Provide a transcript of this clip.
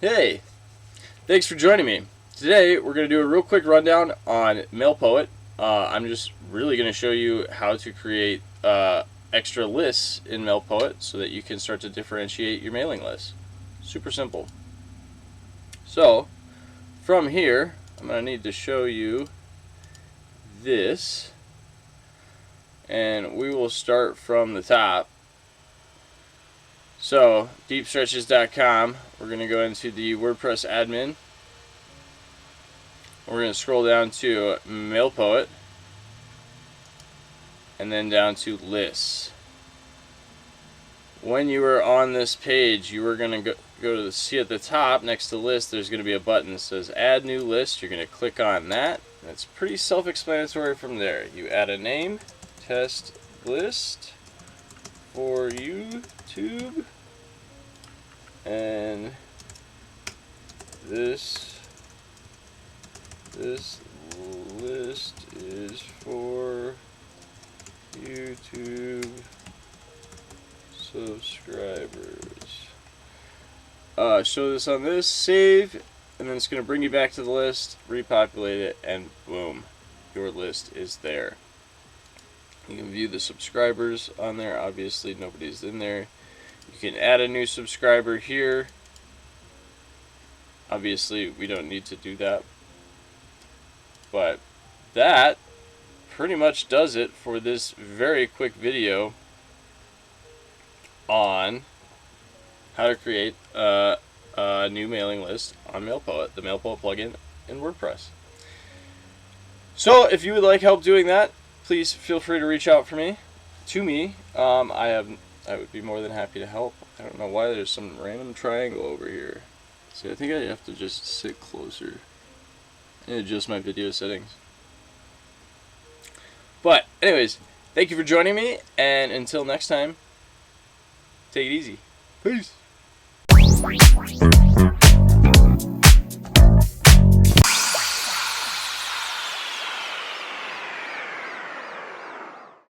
Hey, thanks for joining me. Today we're going to do a real quick rundown on MailPoet. I'm just really going to show you how to create extra lists in MailPoet so that you can start to differentiate your mailing list. Super simple. So from here, I'm going to need to show you this, and we will start from the top. So deepstretches.com, we're going to go into the WordPress admin. We're going to scroll down to MailPoet and then down to lists. When you are on this page, you are going to go to the see at the top next to list, there's going to be a button that says add new list. You're going to click on that. It's pretty self-explanatory from there. You add a name, test list for YouTube, and this list is for YouTube subscribers. Show this on this, save, and then it's going to bring you back to the list, repopulate it, and boom, your list is there. You can view the subscribers on there. Obviously nobody's in there. You can add a new subscriber here. Obviously we don't need to do that, but that pretty much does it for this very quick video on how to create a new mailing list on MailPoet, the MailPoet plugin in WordPress. So if you would like help doing that, please feel free to reach out to me. I would be more than happy to help. I don't know why there's some random triangle over here. See, I think I have to just sit closer and adjust my video settings. But anyways, thank you for joining me, and until next time, take it easy. Peace.